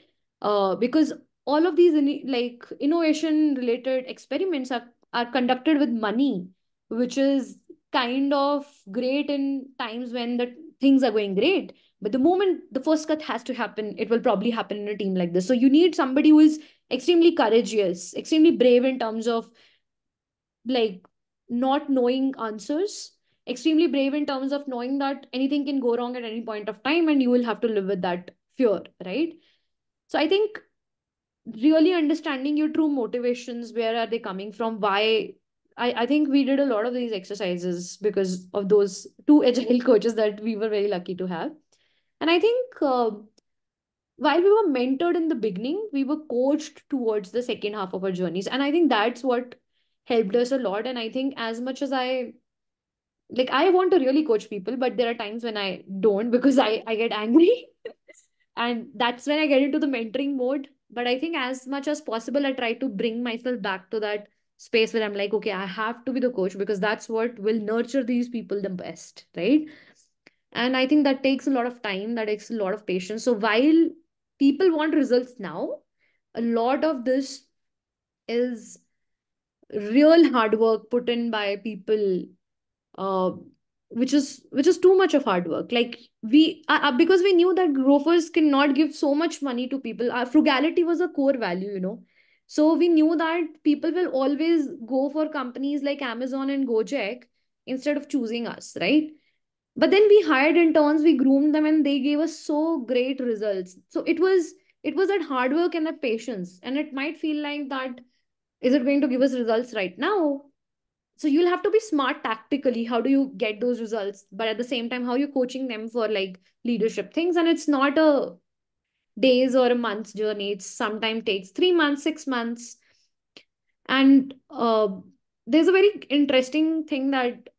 Because all of these like innovation related experiments are conducted with money, which is kind of great in times when the things are going great. But the moment the first cut has to happen, it will probably happen in a team like this. So you need somebody who is extremely courageous, extremely brave in terms of like not knowing answers, extremely brave in terms of knowing that anything can go wrong at any point of time and you will have to live with that fear, right? So I think really understanding your true motivations, where are they coming from, why. I think we did a lot of these exercises because of those two agile coaches that we were very lucky to have. And I think while we were mentored in the beginning, we were coached towards the second half of our journeys. And I think that's what helped us a lot. And I think as much as I want to really coach people, but there are times when I don't because I get angry. And that's when I get into the mentoring mode. But I think as much as possible, I try to bring myself back to that space where I'm like, okay, I have to be the coach because that's what will nurture these people the best, right? And I think that takes a lot of time, that takes a lot of patience. So while people want results now, a lot of this is real hard work put in by people, uh, which is too much of hard work. Like because we knew that grofers cannot give so much money to people. Our frugality was a core value, so we knew that people will always go for companies like Amazon and Gojek instead of choosing us, right? But then we hired interns, we groomed them, and they gave us so great results. So it was that hard work and that patience. And it might feel like that, is it going to give us results right now? So you'll have to be smart tactically. How do you get those results? But at the same time, how you're coaching them for like leadership things. And it's not a days or a month's journey. It sometimes takes 3 months, 6 months. And there's a very interesting thing that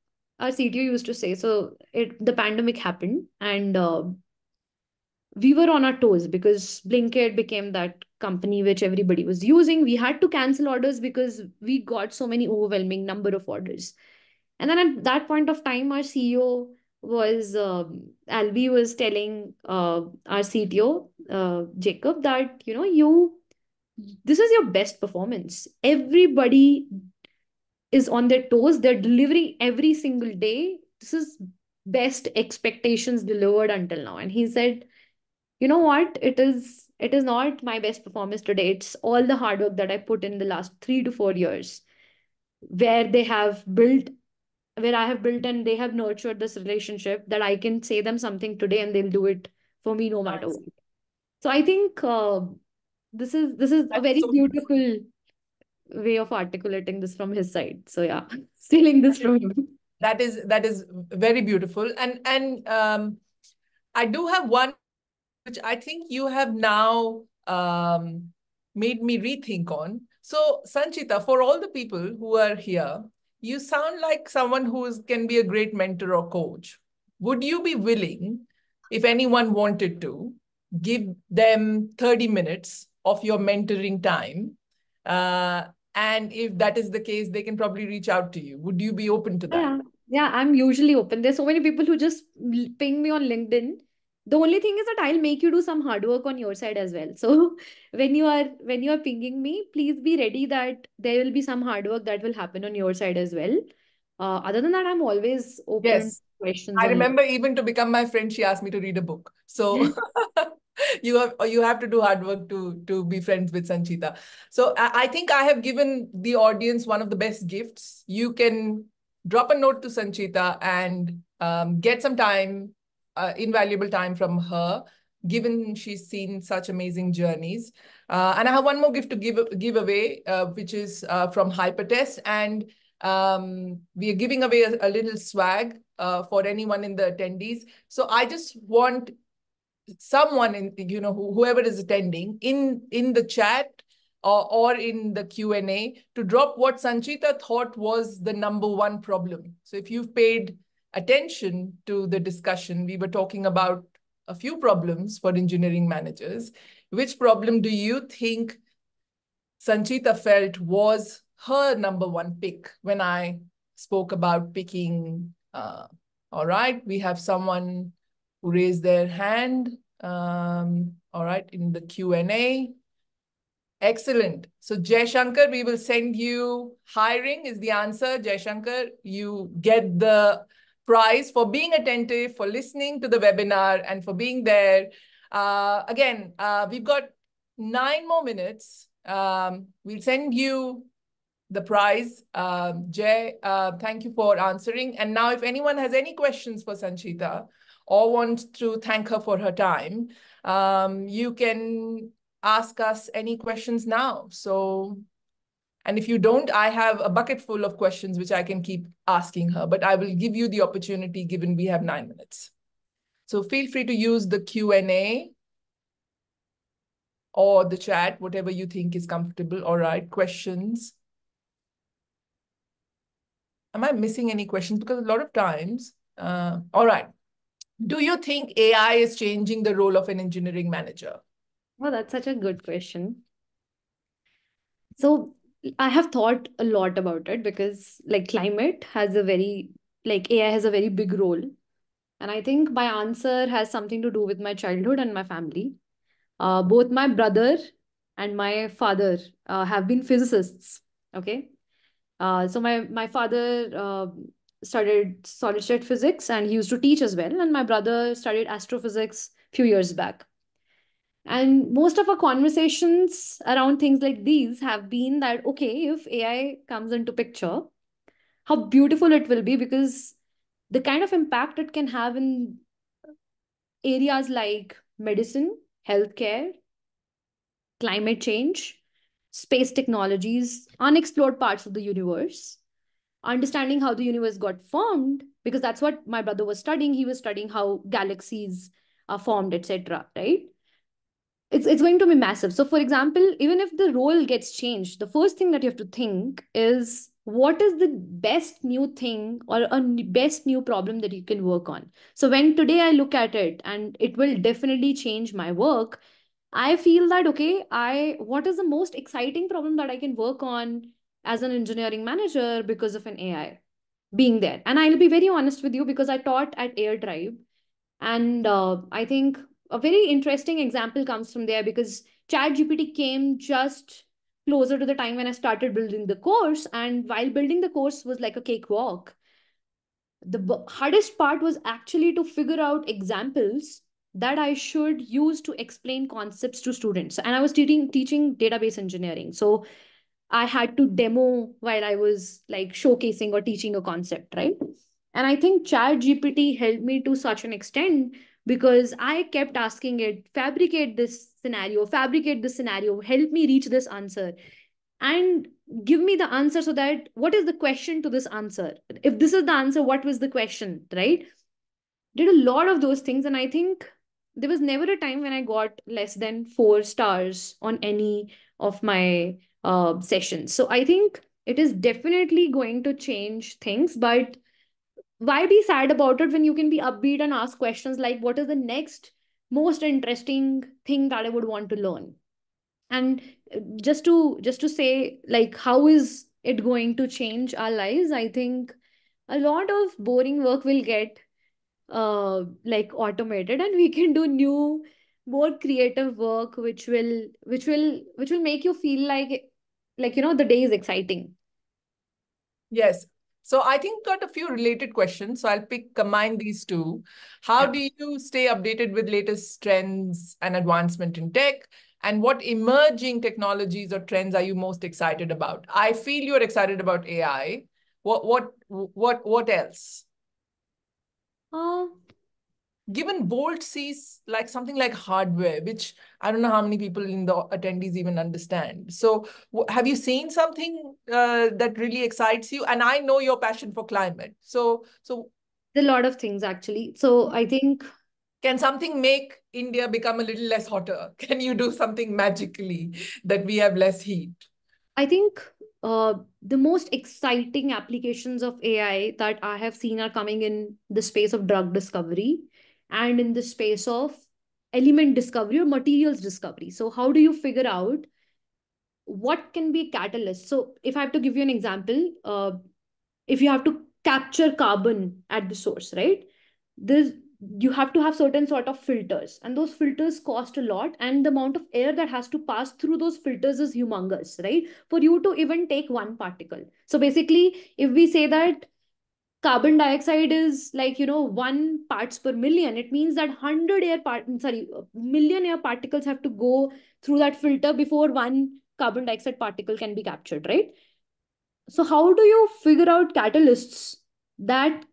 our CTO used to say. So the pandemic happened, and we were on our toes because Blinkit became that company which everybody was using. We had to cancel orders because we got so many overwhelming number of orders. And then at that point of time, our CEO was Albi was telling our CTO Jacob that this is your best performance. Everybody is on their toes. They're delivering every single day. This is best expectations delivered until now. And he said, you know what, it is not my best performance today, it's all the hard work that I put in the last 3 to 4 years, where they have built where I have built and they have nurtured this relationship that I can say them something today and they'll do it for me no matter Nice. what. So I think this is a That's very so beautiful way of articulating this from his side. So yeah, stealing this from him. that is very beautiful. And I do have one which I think you have now made me rethink on. So, Sanchita, for all the people who are here, you sound like someone who can be a great mentor or coach. Would you be willing, if anyone wanted to, give them 30 minutes of your mentoring time? Uh, and if that is the case, they can probably reach out to you. Would you be open to that? Yeah, yeah, I'm usually open. There's so many people who just ping me on LinkedIn. The only thing is that I'll make you do some hard work on your side as well. So when you are pinging me, please be ready that there will be some hard work that will happen on your side as well. Other than that, I'm always open to Yes. questions I on remember even to become my friend, she asked me to read a book. So LinkedIn. you have to do hard work to be friends with Sanchita. So I think I have given the audience one of the best gifts. You can drop a note to Sanchita and get some time, invaluable time from her, given she's seen such amazing journeys. And I have one more gift to give away, which is from HyperTest, and we are giving away a little swag for anyone in the attendees. So I just want someone whoever is attending in the chat or in the Q&A to drop what Sanchita thought was the number one problem. So if you've paid attention to the discussion, we were talking about a few problems for engineering managers. Which problem do you think Sanchita felt was her number one pick when I spoke about picking. All right, we have someone who raised their hand. All right, in the Q&A. Excellent. So Jay Shankar, we will send you hiring is the answer. Jay Shankar, you get the prize for being attentive, for listening to the webinar, and for being there. Again, we've got 9 more minutes. We'll send you the prize. Jay, thank you for answering. And now if anyone has any questions for Sancheeta or wants to thank her for her time, you can ask us any questions now. So, and if you don't, I have a bucket full of questions which I can keep asking her, but I will give you the opportunity given we have 9 minutes. So feel free to use the Q&A or the chat, whatever you think is comfortable. All right, questions. Am I missing any questions? Because a lot of times, all right. Do you think AI is changing the role of an engineering manager? Well, that's such a good question. So I have thought a lot about it because like climate has a very, like AI has a very big role. And I think my answer has something to do with my childhood and my family. Both my brother and my father have been physicists. Okay. So my father studied solid state physics and he used to teach as well. And my brother studied astrophysics few years back. And most of our conversations around things like these have been that, okay, if AI comes into picture, how beautiful it will be because the kind of impact it can have in areas like medicine, healthcare, climate change, space technologies, unexplored parts of the universe, understanding how the universe got formed, because that's what my brother was studying. He was studying how galaxies are formed, etc. Right? It's going to be massive. So, for example, even if the role gets changed, the first thing that you have to think is what is the best new thing or best new problem that you can work on. So, when today I look at it and it will definitely change my work, I feel that okay, I what is the most exciting problem that I can work on as an engineering manager because of an AI being there. And I'll be very honest with you because I taught at Air Tribe, and I think a very interesting example comes from there because ChatGPT came just closer to the time when I started building the course, and while building the course was like a cakewalk. The hardest part was actually to figure out examples that I should use to explain concepts to students. And I was teaching database engineering. So I had to demo while I was like showcasing or teaching a concept, right? And I think Chat GPT helped me to such an extent because I kept asking it, fabricate this scenario, help me reach this answer, and give me the answer so that what is the question to this answer? If this is the answer, what was the question, right? Did a lot of those things. And I think there was never a time when I got less than 4 stars on any of my sessions. So I think it is definitely going to change things, but why be sad about it when you can be upbeat and ask questions like what is the next most interesting thing that I would want to learn? And just to say like how is it going to change our lives? I think a lot of boring work will get like automated, and we can do new, more creative work which will make you feel like the day is exciting. Yes. So I think got a few related questions. So I'll combine these two. How Yeah. do you stay updated with latest trends and advancement in tech? And what emerging technologies or trends are you most excited about? I feel you're excited about AI. What else? uh, Given Bolt sees like something like hardware, which I don't know how many people in the attendees even understand. So have you seen something that really excites you? And I know your passion for climate. So a lot of things actually. So I think can something make India become a little less hotter? Can you do something magically that we have less heat? I think the most exciting applications of AI that I have seen are coming in the space of drug discovery and in the space of element discovery or materials discovery. So, how do you figure out what can be a catalyst? So, if I have to give you an example, if you have to capture carbon at the source, right? There's you have to have certain sort of filters, and those filters cost a lot, and the amount of air that has to pass through those filters is humongous, right? For you to even take one particle. So basically, if we say that carbon dioxide is like 1 parts per million, it means that 100 million air particles have to go through that filter before one carbon dioxide particle can be captured, right? So how do you figure out catalysts that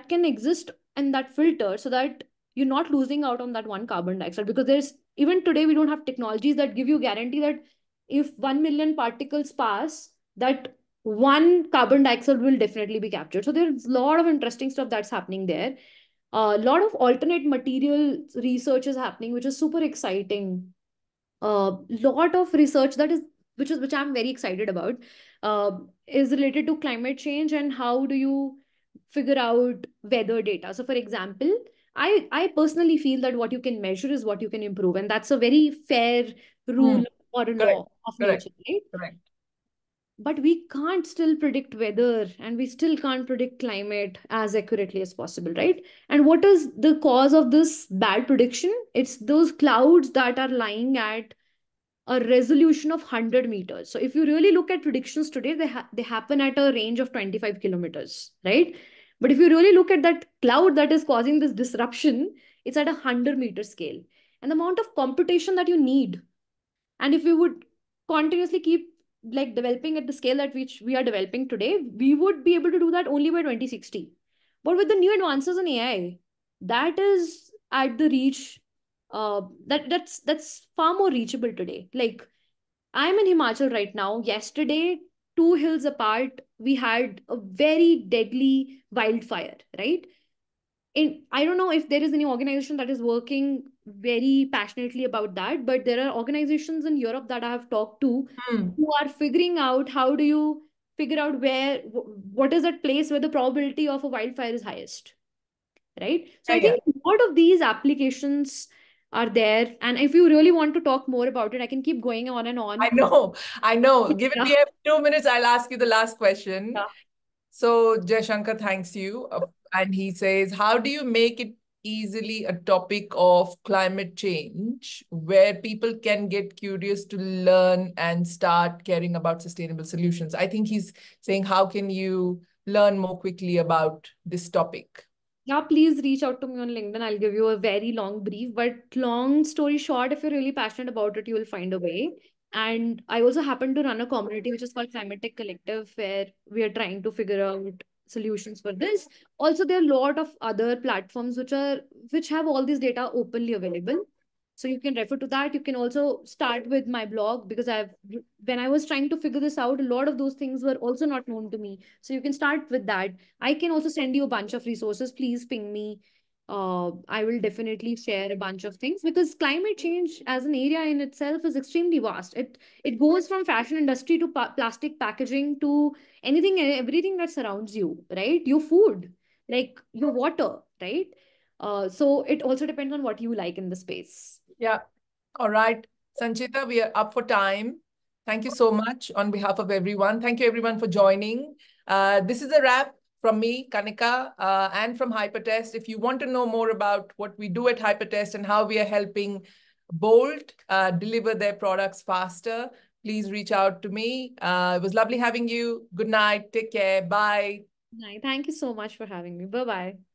can exist in that filter so that you're not losing out on that one carbon dioxide? Because there's even today we don't have technologies that give you guarantee that if 1 million particles pass, that one carbon dioxide will definitely be captured. So there's a lot of interesting stuff that's happening there. A lot of alternate material research is happening, which is super exciting. Lot of research that is which I'm very excited about, uh, is related to climate change and how do you figure out weather data. So for example, I personally feel that what you can measure is what you can improve, and that's a very fair Hmm. rule or a Correct. law of Correct. nature, right? Correct. But we can't still predict weather, and we still can't predict climate as accurately as possible, right? And what is the cause of this bad prediction? It's those clouds that are lying at a resolution of 100 meters. So if you really look at predictions today, they happen at a range of 25 kilometers, right? But if you really look at that cloud that is causing this disruption, it's at a 100-meter scale. And the amount of computation that you need, and if we would continuously keep like developing at the scale at which we are developing today, we would be able to do that only by 2060. But with the new advances in AI, that is at the reach, that's far more reachable today. Like, I'm in Himachal right now. Yesterday, 2 hills apart, we had a very deadly wildfire, right? I don't know if there is any organization that is working very passionately about that, but there are organizations in Europe that I have talked to Hmm. who are figuring out how do you figure out what is that place where the probability of a wildfire is highest, right? So Yeah, I yeah. think a lot of these applications are there, and if you really want to talk more about it, I can keep going on and I on. know. I know. Given Yeah, we have 2 minutes, I'll ask you the last question. yeah. So Jaishankar thanks you. And he says, how do you make it easily a topic of climate change where people can get curious to learn and start caring about sustainable solutions? I think he's saying, how can you learn more quickly about this topic? Yeah, please reach out to me on LinkedIn. I'll give you a very long brief, but long story short, if you're really passionate about it, you will find a way. And I also happen to run a community which is called Climate Tech Collective, where we are trying to figure out solutions for this. Also, there are a lot of other platforms which have all this data openly available. So you can refer to that. You can also start with my blog, because when I was trying to figure this out, a lot of those things were also not known to me. So you can start with that. I can also send you a bunch of resources. Please ping me. I will definitely share a bunch of things, because climate change as an area in itself is extremely vast. It goes from fashion industry to plastic packaging to anything and everything that surrounds you, right? Your food, like your water, right? So it also depends on what you like in the space. Yeah. All right. Sanchita, we are up for time. Thank you so much on behalf of everyone. Thank you everyone for joining. This is a wrap from me, Kanika, and from HyperTest. If you want to know more about what we do at HyperTest and how we are helping Bolt deliver their products faster, please reach out to me. It was lovely having you. Good night. Take care. Bye. Thank you so much for having me. Bye bye.